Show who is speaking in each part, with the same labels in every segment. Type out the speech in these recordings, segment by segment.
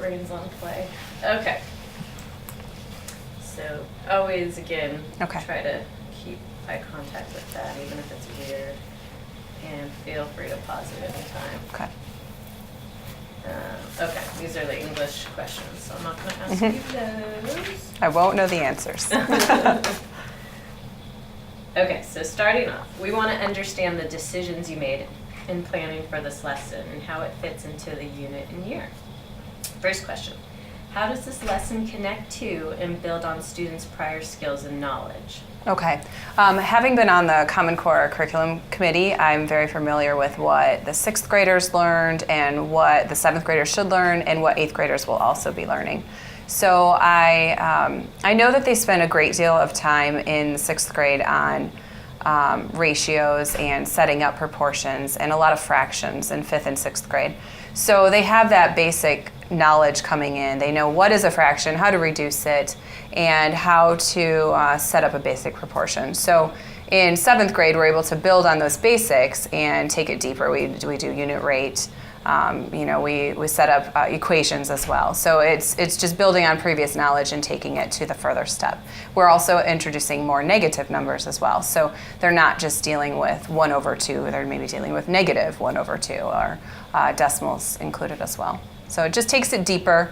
Speaker 1: brains on play. Okay. So always, again, try to keep eye contact with that, even if it's weird. And feel free to pause at any time.
Speaker 2: Okay.
Speaker 1: Okay, these are the English questions, so I'm not going to ask you those.
Speaker 2: I won't know the answers.
Speaker 1: Okay, so starting off, we want to understand the decisions you made in planning for this lesson and how it fits into the unit and year. First question, how does this lesson connect to and build on students' prior skills and knowledge?
Speaker 2: Okay. Having been on the Common Core Curriculum Committee, I'm very familiar with what the 6th graders learned and what the 7th graders should learn and what 8th graders will also be learning. So I know that they spend a great deal of time in 6th grade on ratios and setting up proportions and a lot of fractions in 5th and 6th grade. So they have that basic knowledge coming in. They know what is a fraction, how to reduce it, and how to set up a basic proportion. So in 7th grade, we're able to build on those basics and take it deeper. We do unit rate. We set up equations as well. So it's just building on previous knowledge and taking it to the further step. We're also introducing more negative numbers as well. So they're not just dealing with 1/2, they're maybe dealing with -1/2 or decimals included as well. So it just takes it deeper,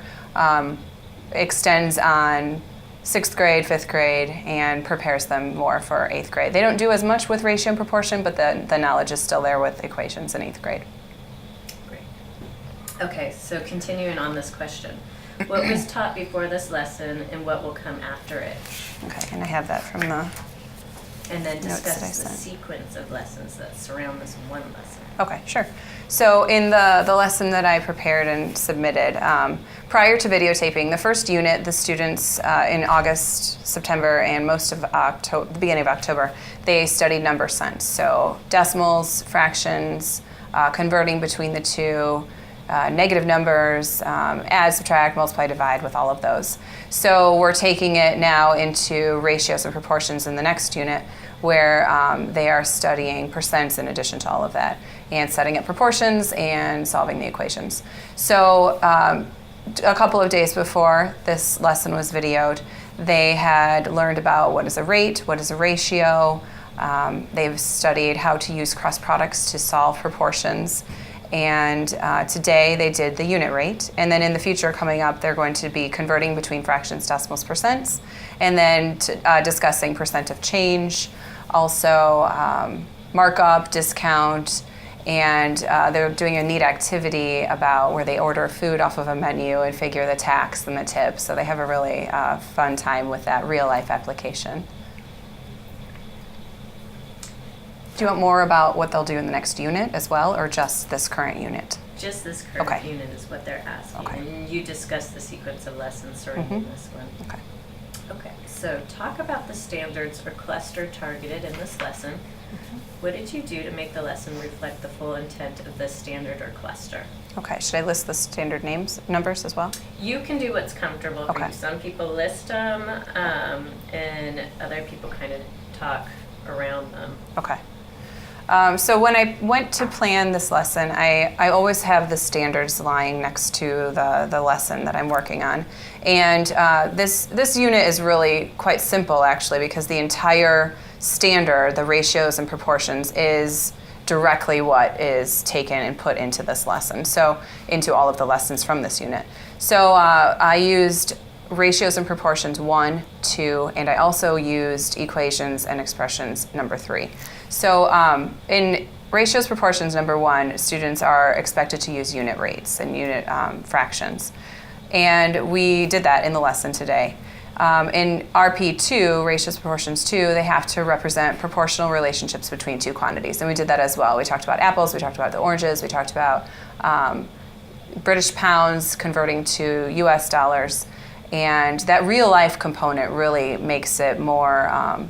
Speaker 2: extends on 6th grade, 5th grade, and prepares them more for 8th grade. They don't do as much with ratio and proportion, but the knowledge is still there with equations in 8th grade.
Speaker 1: Okay, so continuing on this question. What was taught before this lesson and what will come after it?
Speaker 2: Okay, and I have that from the
Speaker 1: And then discuss
Speaker 2: notes that I
Speaker 1: the
Speaker 2: sent.
Speaker 1: sequence of lessons that surround this one lesson.
Speaker 2: Okay, sure. So in the lesson that I prepared and submitted, prior to videotaping, the first unit, the students in August, September, and most of October, the beginning of October, they studied number sense. So decimals, fractions, converting between the two, negative numbers, add, subtract, multiply, divide with all of those. So we're taking it now into ratios and proportions in the next unit where they are studying percents in addition to all of that and setting up proportions and solving the equations. So a couple of days before this lesson was videoed, they had learned about what is a rate, what is a ratio. They've studied how to use cross products to solve proportions. And today they did the unit rate, and then in the future coming up they're going to be converting between fractions, decimals, percents, and then discussing percent of change, also markup, discount, and they're doing a neat activity about where they order food off of a menu and figure the tax and the tip. So they have a really fun time with that real life application. Do you want more about what they'll do in the next unit as well, or just this current unit?
Speaker 1: Just this current
Speaker 2: Okay.
Speaker 1: unit is what they're asking.
Speaker 2: Okay.
Speaker 1: And you discussed the sequence of lessons surrounding this one.
Speaker 2: Okay.
Speaker 1: Okay, so talk about the standards or cluster targeted in this lesson. What did you do to make the lesson reflect the full intent of this standard or cluster?
Speaker 2: Okay, should I list the standard numbers as well?
Speaker 1: You can do what's comfortable for
Speaker 2: Okay.
Speaker 1: you. Some people list them, and other people kind of talk around them.
Speaker 2: Okay. So when I went to plan this lesson, I always have the standards lying next to the lesson that I'm working on. And this unit is really quite simple, actually, because the entire standard, the ratios and proportions, is directly what is taken and put into this lesson, so into all of the lessons from this unit. So I used ratios and proportions 1, 2, and I also used equations and expressions number 3. So in ratios, proportions number 1, students are expected to use unit rates and unit fractions. And we did that in the lesson today. In RP2, ratios, proportions 2, they have to represent proportional relationships between two quantities. And we did that as well. We talked about apples, we talked about the oranges, we talked about British pounds converting to US dollars. And that real life component really makes it more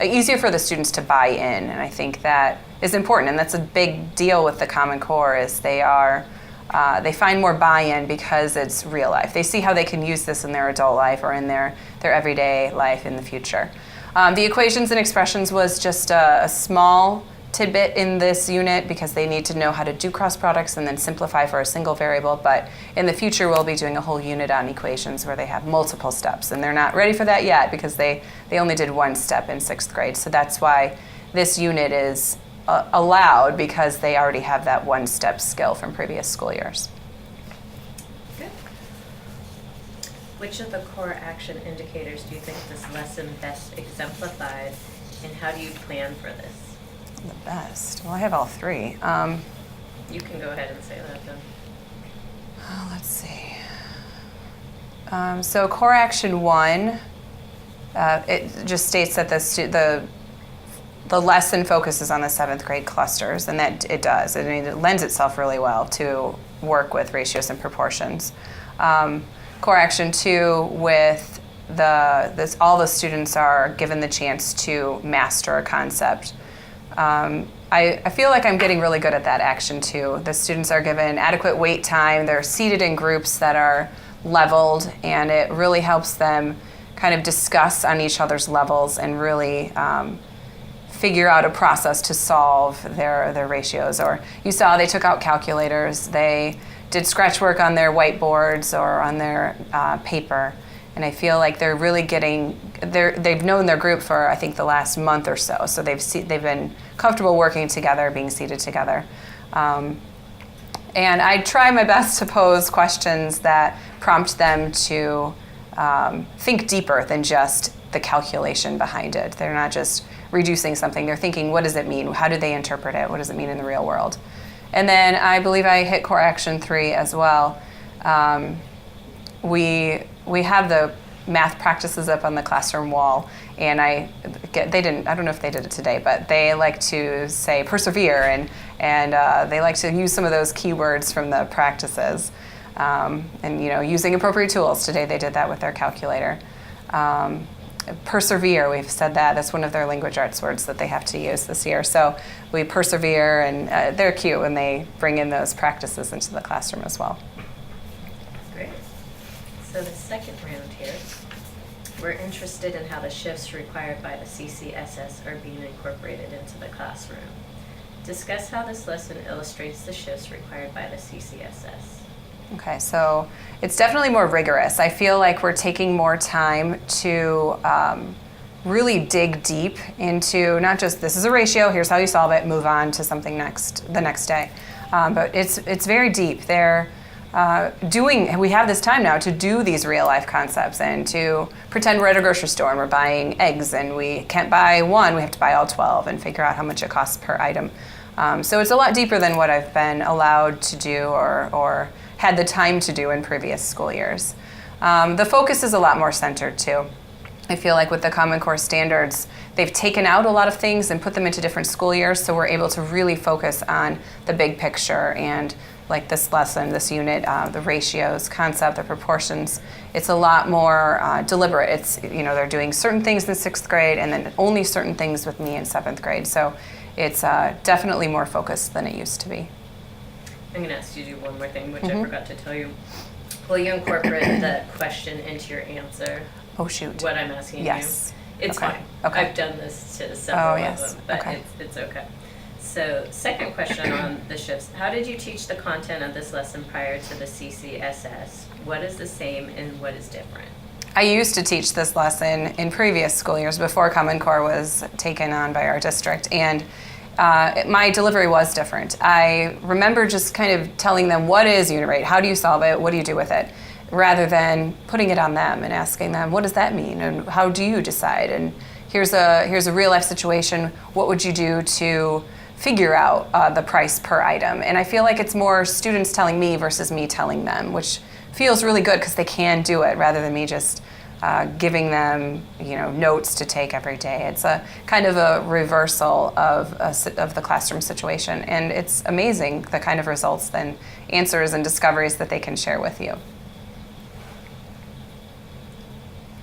Speaker 2: easier for the students to buy in. And I think that is important. And that's a big deal with the Common Core is they find more buy-in because it's real life. They see how they can use this in their adult life or in their everyday life in the future. The equations and expressions was just a small tidbit in this unit because they need to know how to do cross products and then simplify for a single variable. But in the future, we'll be doing a whole unit on equations where they have multiple steps. And they're not ready for that yet because they only did one step in 6th grade. So that's why this unit is allowed, because they already have that one-step skill from previous school years.
Speaker 1: Good. Which of the core action indicators do you think this lesson best exemplified, and how do you plan for this?
Speaker 2: The best. Well, I have all 3.
Speaker 1: You can go ahead and say that then.
Speaker 2: Let's see. So core action 1, it just states that the lesson focuses on the 7th grade clusters, and that it does. I mean, it lends itself really well to work with ratios and proportions. Core action 2, with all the students are given the chance to master a concept. I feel like I'm getting really good at that action 2. The students are given adequate wait time. They're seated in groups that are leveled, and it really helps them kind of discuss on each other's levels and really figure out a process to solve their ratios. Or you saw they took out calculators. They did scratch work on their whiteboards or on their paper. And I feel like they're really they've known their group for, I think, the last month or so. So they've been comfortable working together, being seated together. And I try my best to pose questions that prompt them to think deeper than just the calculation behind it. They're not just reducing something. They're thinking, what does it mean? How do they interpret it? What does it mean in the real world? And then I believe I hit core action 3 as well. We have the math practices up on the classroom wall, and I don't know if they did it today, but they like to say persevere, and they like to use some of those keywords from the practices, and using appropriate tools. Today they did that with their calculator. Persevere, we've said that's one of their language arts words that they have to use this year. So we persevere, and they're cute when they bring in those practices into the classroom as well.
Speaker 1: Great. So the second round here, we're interested in how the shifts required by the CCSS are being incorporated into the classroom. Discuss how this lesson illustrates the shifts required by the CCSS.
Speaker 2: Okay, so it's definitely more rigorous. I feel like we're taking more time to really dig deep into not just this is a ratio, here's how you solve it, move on to something the next day. But it's very deep. We have this time now to do these real life concepts and to pretend we're at a grocery store and we're buying eggs and we can't buy one, we have to buy all 12 and figure out how much it costs per item. So it's a lot deeper than what I've been allowed to do or had the time to do in previous school years. The focus is a lot more centered too. I feel like with the Common Core standards, they've taken out a lot of things and put them into different school years, so we're able to really focus on the big picture and like this lesson, this unit, the ratios, concept, the proportions. It's a lot more deliberate. It's, they're doing certain things in 6th grade and then only certain things with me in 7th grade. So it's definitely more focused than it used to be.
Speaker 1: I'm going to ask you to do one more thing, which I forgot to tell you. Will you incorporate the question into your answer?
Speaker 2: Oh, shoot.
Speaker 1: What I'm asking
Speaker 2: yes.
Speaker 1: you? It's
Speaker 2: okay.
Speaker 1: fine.
Speaker 2: Okay.
Speaker 1: I've done this to several
Speaker 2: yes.
Speaker 1: of them, but
Speaker 2: okay.
Speaker 1: It's okay. So, second question on the shifts. How did you teach the content of this lesson prior to the CCSS? What is the same and what is different?
Speaker 2: I used to teach this lesson in previous school years before Common Core was taken on by our district, and my delivery was different. I remember just kind of telling them what is unit rate, how do you solve it, what do you do with it, rather than putting it on them and asking them, what does that mean and how do you decide? And here's a real life situation, what would you do to figure out the price per item? And I feel like it's more students telling me versus me telling them, which feels really good because they can do it rather than me just giving them, notes to take every day. It's a kind of a reversal of the classroom situation, and it's amazing the kind of results and answers and discoveries that they can share with you.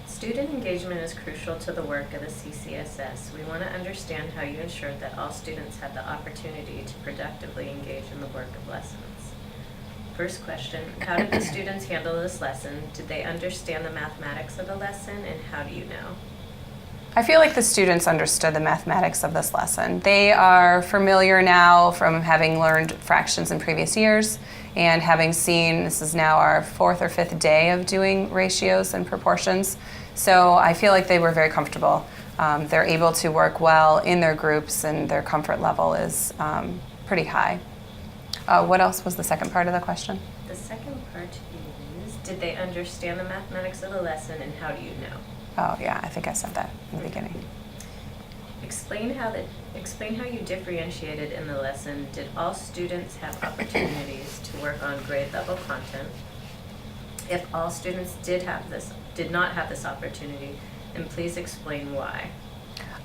Speaker 1: Student engagement is crucial to the work of the CCSS. We want to understand how you ensured that all students had the opportunity to productively engage in the work of lessons. First question, how did the students handle this lesson? Did they understand the mathematics of the lesson, and how do you know?
Speaker 2: I feel like the students understood the mathematics of this lesson. They are familiar now from having learned fractions in previous years and having seen, this is now our 4th or 5th day of doing ratios and proportions. So I feel like they were very comfortable. They're able to work well in their groups and their comfort level is pretty high. What else was the second part of the question?
Speaker 1: The second part is, did they understand the mathematics of the lesson and how do you know?
Speaker 2: Oh yeah, I think I said that in the beginning.
Speaker 1: Explain how you differentiated in the lesson. Did all students have opportunities to work on grade level content? If all students did not have this opportunity, then please explain why.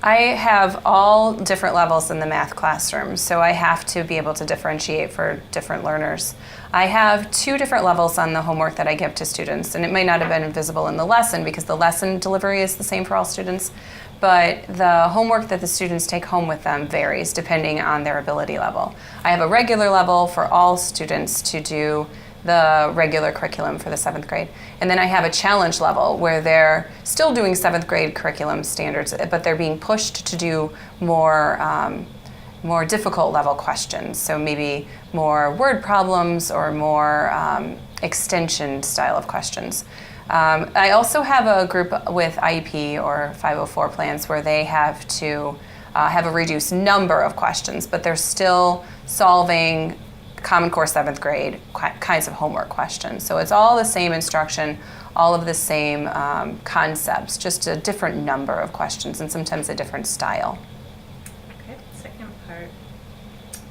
Speaker 2: I have all different levels in the math classroom, so I have to be able to differentiate for different learners. I have 2 different levels on the homework that I give to students, and it may not have been visible in the lesson because the lesson delivery is the same for all students, but the homework that the students take home with them varies depending on their ability level. I have a regular level for all students to do the regular curriculum for the 7th grade. And then I have a challenge level where they're still doing 7th grade curriculum standards, but they're being pushed to do more difficult level questions. So maybe more word problems or more extension style of questions. I also have a group with IEP or 504 plans where they have to have a reduced number of questions, but they're still solving Common Core 7th grade kinds of homework questions. So it's all the same instruction, all of the same concepts, just a different number of questions and sometimes a different style.
Speaker 1: Okay, second part.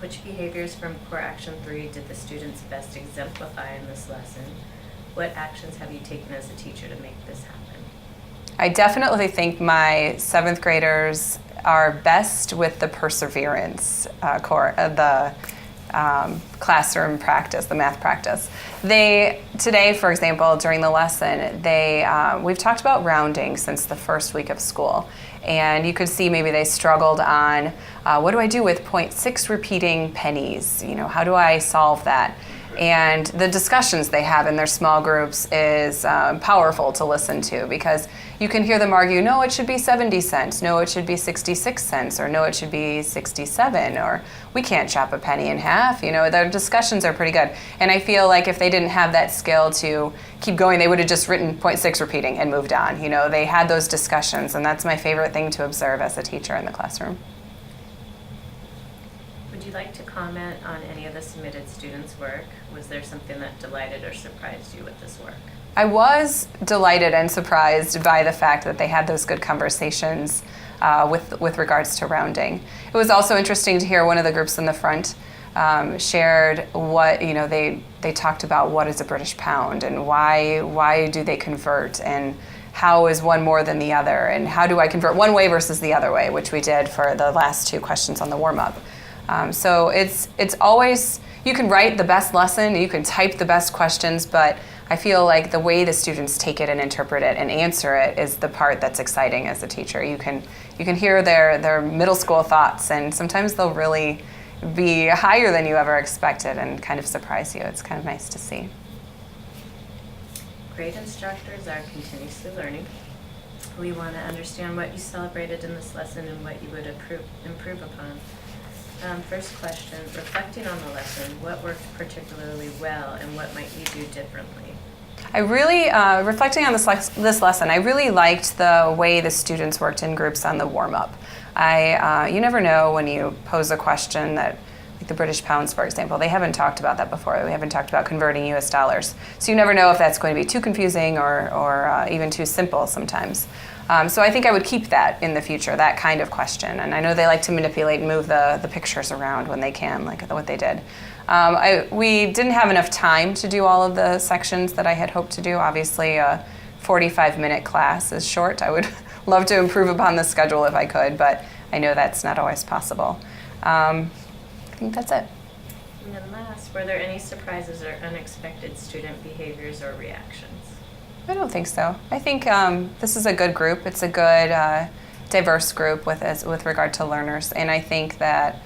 Speaker 1: Which behaviors from Core Action 3 did the students best exemplify in this lesson? What actions have you taken as a teacher to make this happen?
Speaker 2: I definitely think my 7th graders are best with the perseverance classroom practice, the math practice. Today, for example, during the lesson, we've talked about rounding since the first week of school. And you could see maybe they struggled on, what do I do with 0.6 repeating pennies? How do I solve that? And the discussions they have in their small groups is powerful to listen to because you can hear them argue, no, it should be 70 cents, no, it should be 66 cents, or no, it should be 67, or we can't chop a penny in half. Their discussions are pretty good. And I feel like if they didn't have that skill to keep going, they would have just written 0.6 repeating and moved on. They had those discussions, and that's my favorite thing to observe as a teacher in the classroom.
Speaker 1: Would you like to comment on any of the submitted students' work? Was there something that delighted or surprised you with this work?
Speaker 2: I was delighted and surprised by the fact that they had those good conversations with regards to rounding. It was also interesting to hear one of the groups in the front shared what, they talked about what is a British pound and why do they convert and how is one more than the other and how do I convert one way versus the other way, which we did for the last 2 questions on the warm-up. So it's always, you can write the best lesson, you can type the best questions, but I feel like the way the students take it and interpret it and answer it is the part that's exciting as a teacher. You can hear their middle school thoughts, and sometimes they'll really be higher than you ever expected and kind of surprise you. It's kind of nice to see.
Speaker 1: Great instructors are continuously learning. We want to understand what you celebrated in this lesson and what you would improve upon. First question, reflecting on the lesson, what worked particularly well and what might you do differently?
Speaker 2: I really, reflecting on this lesson, I really liked the way the students worked in groups on the warm-up. You never know when you pose a question that, like the British pounds, for example, they haven't talked about that before. We haven't talked about converting US dollars. So you never know if that's going to be too confusing or even too simple sometimes. So I think I would keep that in the future, that kind of question. And I know they like to manipulate and move the pictures around when they can, like what they did. We didn't have enough time to do all of the sections that I had hoped to do. Obviously, a 45-minute class is short. I would love to improve upon the schedule if I could, but I know that's not always possible. I think that's it.
Speaker 1: And then last, were there any surprises or unexpected student behaviors or reactions?
Speaker 2: I don't think so. I think this is a good group. It's a good, diverse group with regard to learners, and I think that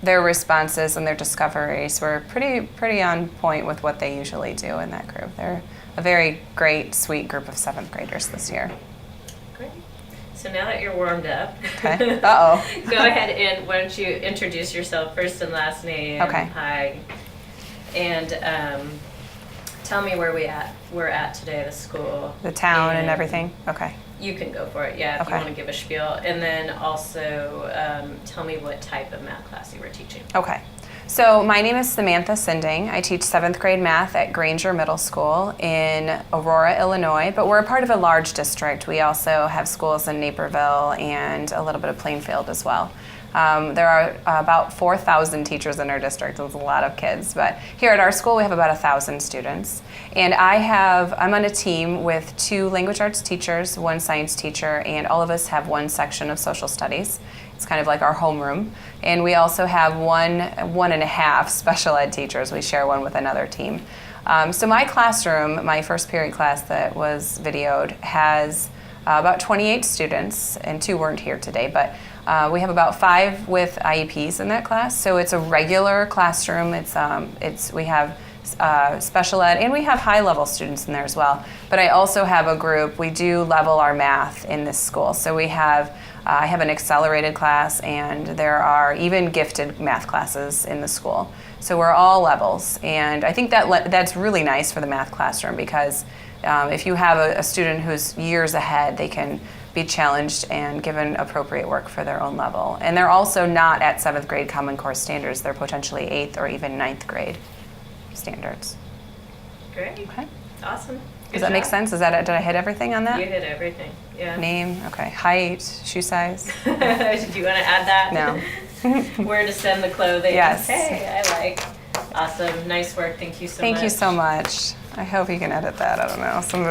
Speaker 2: their responses and their discoveries were pretty on point with what they usually do in that group. They're a very great, sweet group of 7th graders this year.
Speaker 1: Great. So now that you're warmed up,
Speaker 2: Okay. Uh-oh.
Speaker 1: go ahead and why don't you introduce yourself, first and last name.
Speaker 2: Okay.
Speaker 1: Hi. And tell me where we're at today, the school.
Speaker 2: The town and everything? Okay.
Speaker 1: You can go for it, yeah, if you
Speaker 2: Okay.
Speaker 1: want to give a spiel. And then also tell me what type of math class you were teaching.
Speaker 2: Okay. So my name is Samantha Sinding. I teach 7th grade math at Granger Middle School in Aurora, Illinois, but we're a part of a large district. We also have schools in Naperville and a little bit of Plainfield as well. There are about 4,000 teachers in our district. It's a lot of kids, but here at our school we have about 1,000 students. And I'm on a team with 2 language arts teachers, 1 science teacher, and all of us have 1 section of social studies. It's kind of like our homeroom. And we also have one and a half special ed teachers. We share one with another team. So my classroom, my first period class that was videoed, has about 28 students, and 2 weren't here today, but we have about 5 with IEPs in that class. So it's a regular classroom. We have special ed, and we have high-level students in there as well. But I also have a group. We do level our math in this school. So I have an accelerated class, and there are even gifted math classes in the school. So we're all levels, and I think that's really nice for the math classroom because if you have a student who's years ahead, they can be challenged and given appropriate work for their own level. And they're also not at 7th grade Common Core standards. They're potentially 8th or even 9th grade standards.
Speaker 1: Great.
Speaker 2: Okay.
Speaker 1: Awesome.
Speaker 2: Does that make sense? Did I hit everything on that?
Speaker 1: You hit everything, yeah.
Speaker 2: Name, okay. Height, shoe size?
Speaker 1: Do you want to add that?
Speaker 2: No.
Speaker 1: Where to send the clothing?
Speaker 2: Yes.
Speaker 1: Hey, I like. Awesome. Nice work. Thank you so much.
Speaker 2: Thank you so much. I hope you can edit that. I don't know. Some of